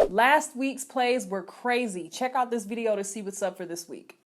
Last week's plays were crazy. Check out this video to see what's up for this week.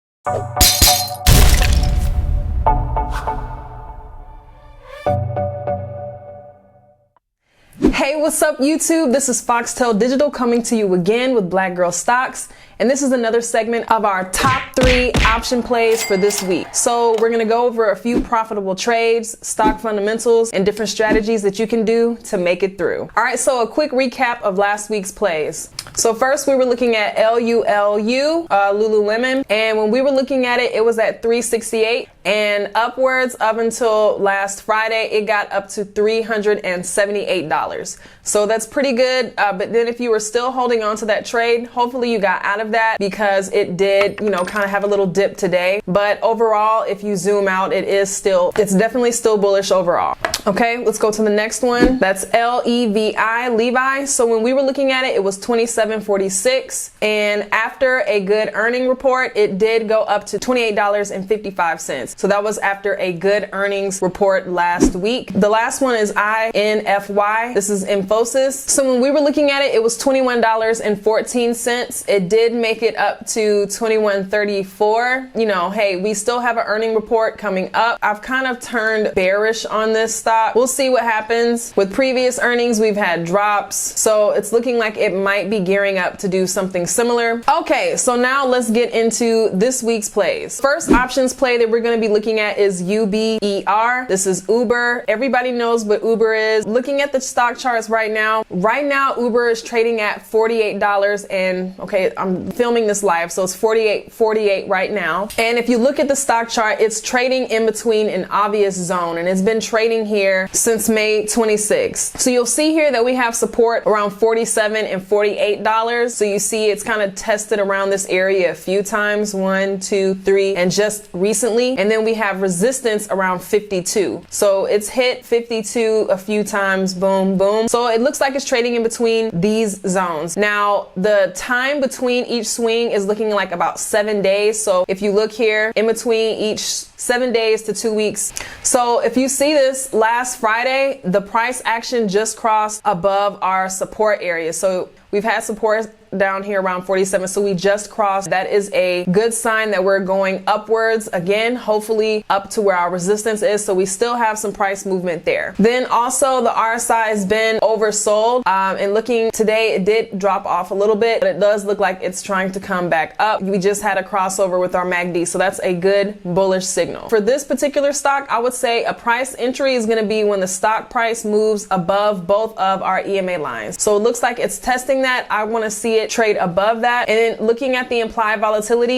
Hey, what's up YouTube? This is Foxtel Digital coming to you again with Black Girl Stocks. And this is another segment of our top 3 option plays for this week. So we're gonna go over a few profitable trades, stock fundamentals, and different strategies that you can do to make it through. All right, so a quick recap of last week's plays. So first we were looking at LULU, Lululemon. And when we were looking at it, it was at 368 and upwards up until last Friday, it got up to $378. So that's pretty good. But then if you were still holding on to that trade, hopefully you got out of that because it did, kind of have a little dip today. But overall, if you zoom out, it's definitely still bullish overall. Okay, let's go to the next one. That's LEVI, Levi. So when we were looking at it, it was 27.46. And after a good earning report, it did go up to $28.55. So that was after a good earnings report last week. The last one is INFY. This is Infosys. So when we were looking at it, it was $21.14. It did make it up to $21.34. Hey, we still have an earning report coming up. I've kind of turned bearish on this stock. We'll see what happens. With previous earnings, we've had drops. So it's looking like it might be gearing up to do something similar. Okay, so now let's get into this week's plays. First options play that we're going to be looking at is UBER. This is Uber. Everybody knows what Uber is. Looking at the stock charts right now, Uber is trading at $48 and okay, I'm filming this live, so it's $48 right now. And if you look at the stock chart, it's trading in between an obvious zone and it's been trading here since May 26th. So you'll see here that we have support around $47 and $48. So you see it's kind of tested around this area a few times, 1, 2, 3, and just recently. And then we have resistance around 52. So it's hit 52 a few times, boom, boom. So it looks like it's trading in between these zones. Now, the time between each swing is looking like about 7 days. So if you look here, in between each 7 days to 2 weeks. So if you see this last Friday, the price action just crossed above our support area. So we've had support down here around 47, so we just crossed. That is a good sign that we're going upwards again, hopefully up to where our resistance is. So we still have some price movement there. Then also the RSI has been oversold, and looking today, it did drop off a little bit, but it does look like it's trying to come back up. We just had a crossover with our MACD, so that's a good bullish signal. For this particular stock, I would say a price entry is going to be when the stock price moves above both of our EMA lines. So it looks like it's testing that. I want to see it trade above that. And then looking at the implied volatility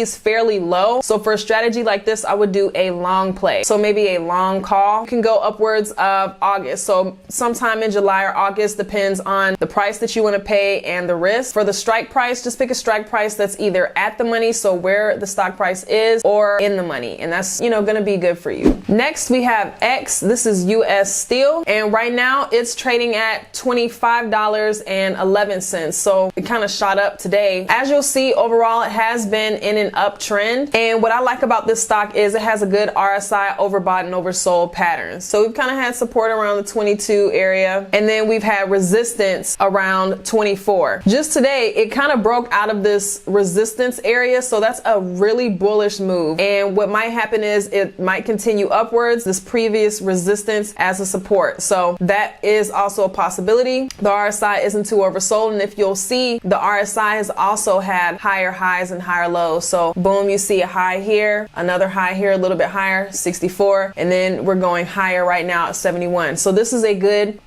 is fairly low. So for a strategy like this, I would do a long play. So maybe a long call. You can go upwards of August. So sometime in July or August, depends on the price that you want to pay and the risk. For the strike price, just pick a strike price that's either at the money, so where the stock price is, or in the money. And that's, going to be good for you. Next, we have X. This is US Steel. And right now it's trading at $25.11. So it kind of shot up today. As you'll see, overall, it has been in an uptrend. And what I like about this stock is it has a good RSI overbought and oversold pattern. So we've kind of had support around the 22 area. And then we've had resistance around 24. Just today, it kind of broke out of this resistance area. So that's a really bullish move. And what might happen is it might continue upwards, this previous resistance as a support. So that is also a possibility. The RSI isn't too oversold. And if you'll see, the RSI has also had higher highs and higher lows. So boom, you see a high here, another high here, a little bit higher, 64, and then we're going higher right now at 71. So this is a good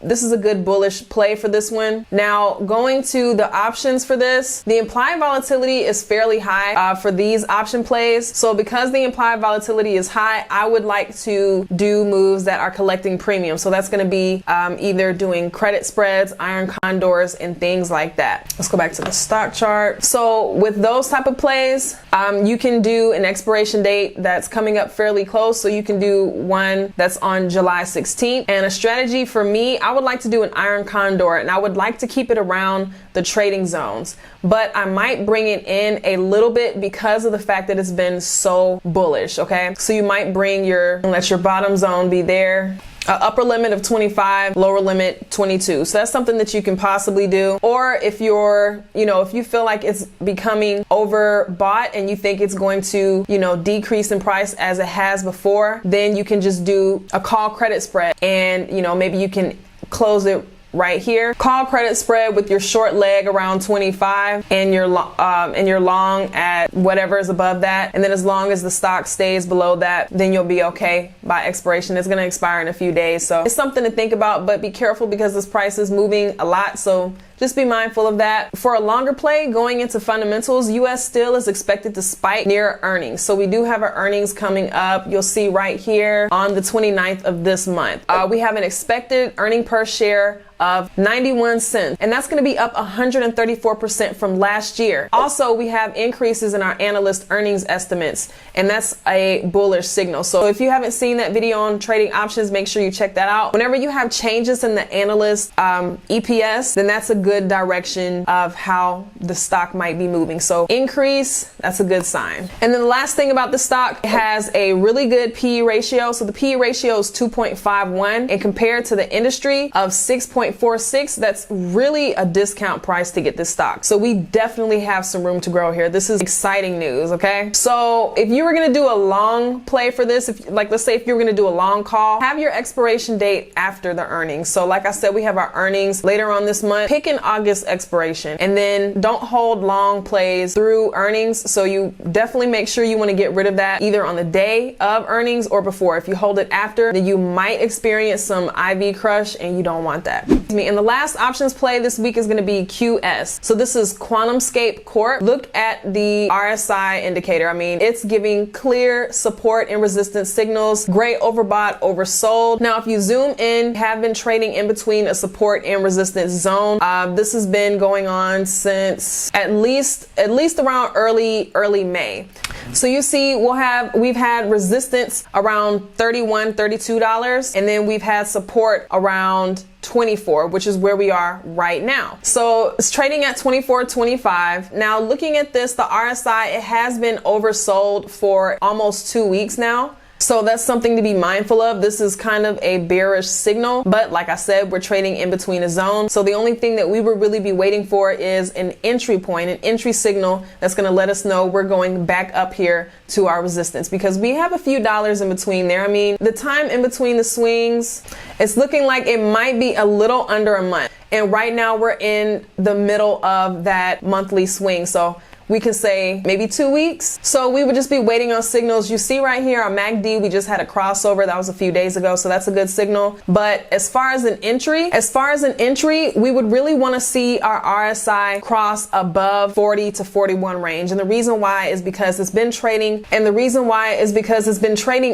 bullish play for this one. Now going to the options for this, the implied volatility is fairly high for these option plays. So because the implied volatility is high, I would like to do moves that are collecting premium. So that's going to be either doing credit spreads, iron condors, and things like that. Let's go back to the stock chart. So with those type of plays, you can do an expiration date that's coming up fairly close. So you can do one that's on July 16th. And a strategy for me, I would like to do an iron condor, and I would like to keep it around the trading zones. But I might bring it in a little bit because of the fact that it's been so bullish, okay? So you might let your bottom zone be there. upper limit of 25, lower limit 22. So that's something that you can possibly do. Or if you're, if you feel like it's becoming overbought and you think it's going to, decrease in price as it has before, then you can just do a call credit spread, and, maybe you can close it right here. Call credit spread with your short leg around 25 and your long at whatever is above that. And then as long as the stock stays below that, then you'll be okay by expiration. It's going to expire in a few days. So it's something to think about, but be careful because this price is moving a lot. So just be mindful of that. For a longer play, going into fundamentals, US Steel is expected to spike near earnings. So we do have our earnings coming up. You'll see right here on the 29th of this month. We have an expected earning per share of 91 cents, and that's going to be up 134% from last year. Also, we have increases in our analyst earnings estimates, and that's a bullish signal. So if you haven't seen that video on trading options, make sure you check that out. Whenever you have changes in the analyst EPS, then that's a good direction of how the stock might be moving. So increase, that's a good sign. And then the last thing about the stock, it has a really good PE ratio. So the PE ratio is 2.51, and compared to the industry of 6.46, that's really a discount price to get this stock. So we definitely have some room to grow here. This is exciting news, okay? So if you were gonna do a long play for this, let's say if you were gonna do a long call, have your expiration date after the earnings. So like I said, we have our earnings later on this month. Pick an August expiration, and then don't hold long plays through earnings. So you definitely make sure you wanna get rid of that either on the day of earnings or before. If you hold it after, then you might experience some IV crush, and you don't want that. And the last options play this week is going to be QS. So this is QuantumScape Corp. Look at the RSI indicator. I mean, it's giving clear support and resistance signals. Great overbought, oversold. Now, if you zoom in, have been trading in between a support and resistance zone. This has been going on since at least around early May. So you see, we've had resistance around $31, $32, and then we've had support around 24, which is where we are right now. So it's trading at 24.25. Now looking at this, the RSI, it has been oversold for almost 2 weeks now. So that's something to be mindful of. This is kind of a bearish signal, but like I said, we're trading in between a zone. So the only thing that we would really be waiting for is an entry point, an entry signal that's going to let us know we're going back up here to our resistance, because we have a few dollars in between there. I mean, the time in between the swings, it's looking like it might be a little under a month. And right now we're in the middle of that monthly swing. So we can say maybe 2 weeks. So we would just be waiting on signals. You see right here, our MACD, we just had a crossover. That was a few days ago. So that's a good signal. But as far as an entry, we would really want to see our RSI cross above 40 to 41 range. And the reason why is because it's been trading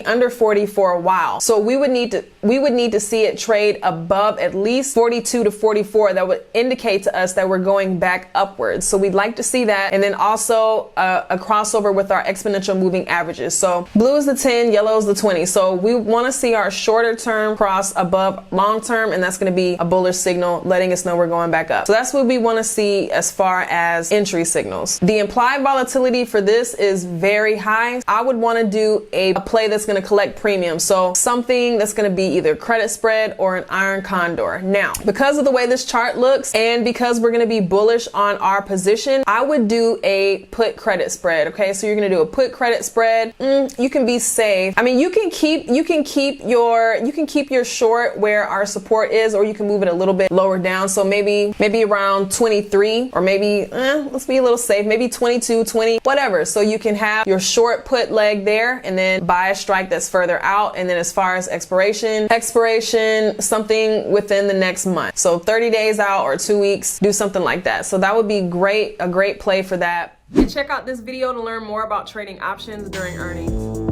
under 40 for a while. So we would need to see it trade above at least 42 to 44. That would indicate to us that we're going back upwards. So we'd like to see that. And then also a crossover with our exponential moving averages. So blue is the 10, yellow is the 20. So we want to see our shorter term cross above long term, and that's going to be a bullish signal letting us know we're going back up. So that's what we want to see as far as entry signals. The implied volatility for this is very high. I would want to do a play that's going to collect premium. So something that's going to be either credit spread or an iron condor. Now, because of the way this chart looks and because we're going to be bullish on our position, I would do a put credit spread. Okay, so you're going to do a put credit spread. You can be safe. I mean, you can keep your short where our support is, or you can move it a little bit lower down. So maybe around 23, or maybe let's be a little safe, maybe 22, 20, whatever. So you can have your short put leg there, and then buy a strike that's further out. And then as far as expiration, something within the next month. So 30 days out or 2 weeks, do something like that. So that would be a great play for that. And check out this video to learn more about trading options during earnings.